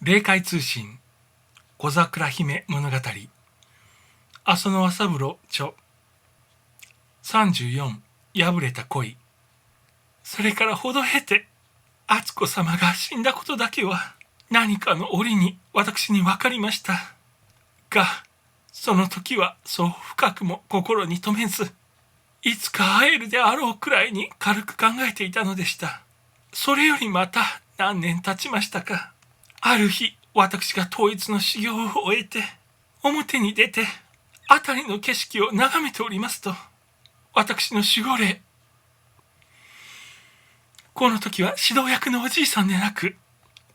霊界通信小桜姫物語浅野和三郎著34破れた恋。それからほど経て敦子様が死んだことだけは何かの折に私に分かりましたが、その時はそう深くも心に留めず、いつか会えるであろうくらいに軽く考えていたのでした。それよりまた何年経ちましたか、ある日私が統一の修行を終えて表に出て辺りの景色を眺めておりますと、私の守護霊、この時は指導役のおじいさんでなく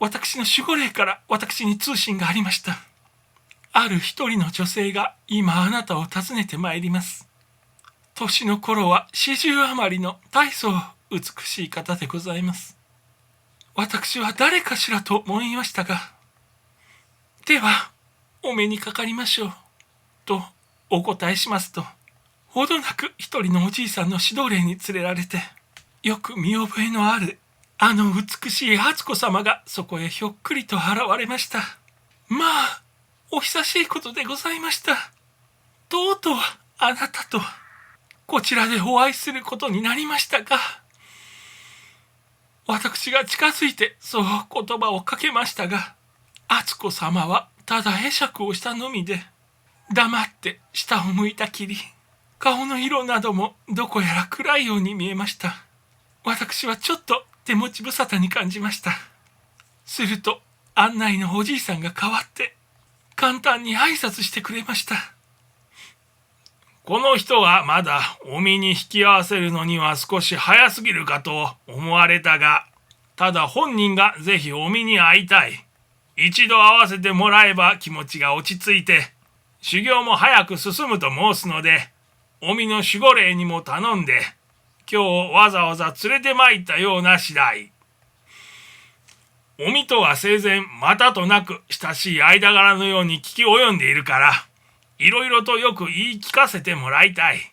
私の守護霊から私に通信がありました。ある一人の女性が今あなたを訪ねてまいります。年の頃は40余りの大層美しい方でございます。私は誰かしらと思いましたが、ではお目にかかりましょうとお答えしますと、ほどなく一人のおじいさんの指導霊に連れられて、よく見覚えのあるあの美しい敦子様がそこへひょっくりと現れました。まあお久しいことでございました。とうとうあなたとこちらでお会いすることになりましたが、私が近づいてそう言葉をかけましたが、敦子様はただ会釈をしたのみで、黙って下を向いたきり、顔の色などもどこやら暗いように見えました。私はちょっと手持ち無沙汰に感じました。すると案内のおじいさんが代わって簡単に挨拶してくれました。この人はまだお身に引き合わせるのには少し早すぎるかと思われたが、ただ本人がぜひお身に会いたい。一度会わせてもらえば気持ちが落ち着いて、修行も早く進むと申すので、お身の守護霊にも頼んで、今日わざわざ連れて参ったような次第。お身とは生前またとなく親しい間柄のように聞き及んでいるから、いろいろとよく言い聞かせてもらいたい。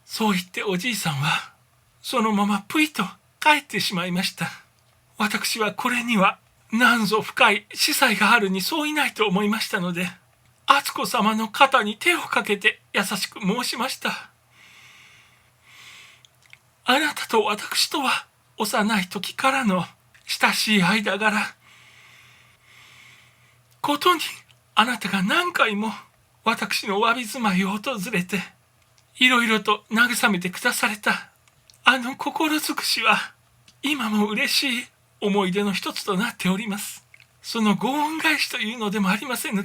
そう言っておじいさんはそのままぷいと帰ってしまいました。私はこれにはなんぞ深い司祭があるに相違ないと思いましたので、敦子様の肩に手をかけて優しく申しました。あなたと私とは幼い時からの親しい間柄。ことにあなたが何回も私のわび住まいを訪れて、いろいろと慰めてくだされたあの心尽くしは、今も嬉しい思い出の一つとなっております。そのご恩返しというのでもありませんが、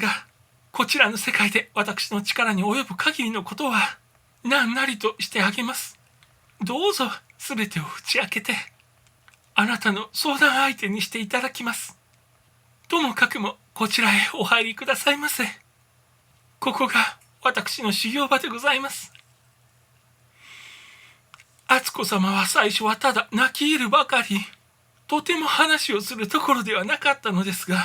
こちらの世界で私の力に及ぶ限りのことは何なりとしてあげます。どうぞすべてを打ち明けて、あなたの相談相手にしていただきます。ともかくもこちらへお入りくださいませ。ここが私の修行場でございます。敦子様は最初はただ泣き入るばかり、とても話をするところではなかったのですが、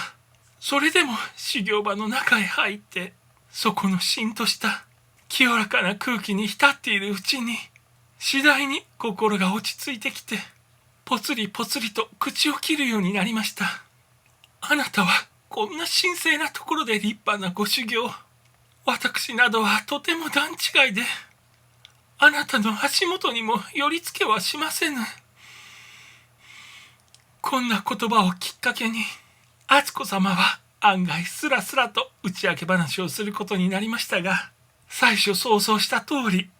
それでも修行場の中へ入って、そこのしんとした清らかな空気に浸っているうちに、次第に心が落ち着いてきて、ぽつりぽつりと口を切るようになりました。あなたはこんな神聖なところで立派なご修行、私などはとても段違いで、あなたの足元にも寄りつけはしませぬ。こんな言葉をきっかけに、敦子様は案外スラスラと打ち明け話をすることになりましたが、最初想像した通り、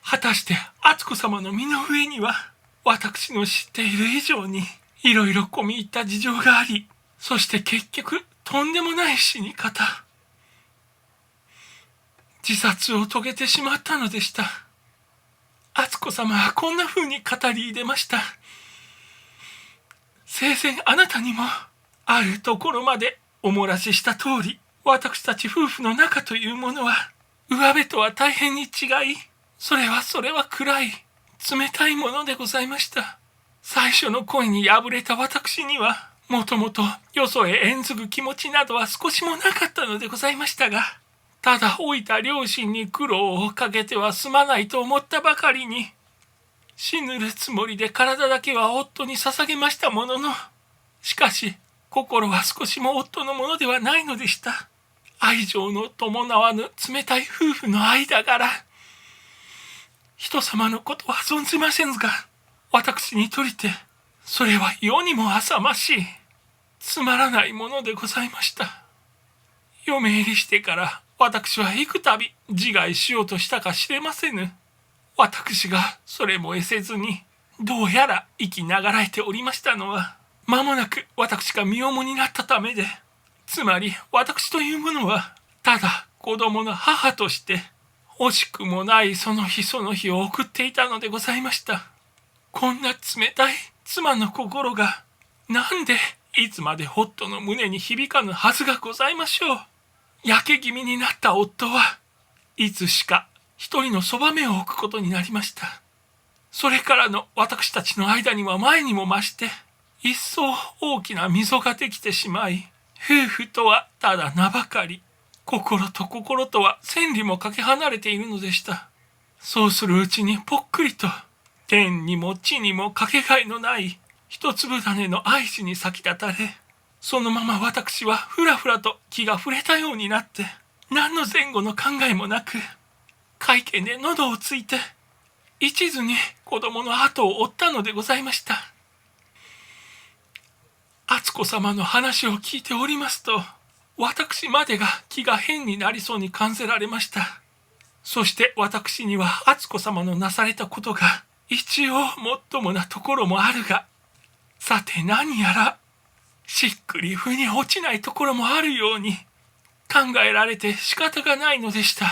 果たして敦子様の身の上には、私の知っている以上にいろいろ込み入った事情があり、そして結局とんでもない死に方、自殺を遂げてしまったのでした。敦子様はこんな風に語り出ました。生前あなたにもあるところまでお漏らしした通り、私たち夫婦の仲というものは上辺とは大変に違い、それは暗い冷たいものでございました。最初の恋に敗れた私には、もともとよそへ縁ずぐ気持ちなどは少しもなかったのでございましたが、ただ老いた両親に苦労をかけては済まないと思ったばかりに、死ぬるつもりで体だけは夫に捧げましたものの、しかし心は少しも夫のものではないのでした。愛情の伴わぬ冷たい夫婦の間柄。人様のことは存じませんが、私にとりてそれは世にも浅ましい、つまらないものでございました。嫁入りしてから私は幾度自害しようとしたか知れませぬ。私がそれも得せずに、どうやら生きながらえておりましたのは、間もなく私が身重になったためで、つまり私というものは、ただ子供の母として、惜しくもないその日その日を送っていたのでございました。こんな冷たい妻の心が、なんでいつまでホットの胸に響かぬはずがございましょう。焼け気味になった夫はいつしか一人のそばめを置くことになりました。それからの私たちの間には前にも増して一層大きな溝ができてしまい、夫婦とはただ名ばかり、心と心とは千里もかけ離れているのでした。そうするうちにぽっくりと天にも地にもかけがえのない一粒種の愛知に先立たれ、そのまま私はふらふらと気が触れたようになって、何の前後の考えもなく、会見で喉をついて、一途に子供の後を追ったのでございました。敦子様の話を聞いておりますと、私までが気が変になりそうに感じられました。そして私には敦子様のなされたことが一応もっともなところもあるが、さて何やらしっくり腑に落ちないところもあるように考えられて仕方がないのでした。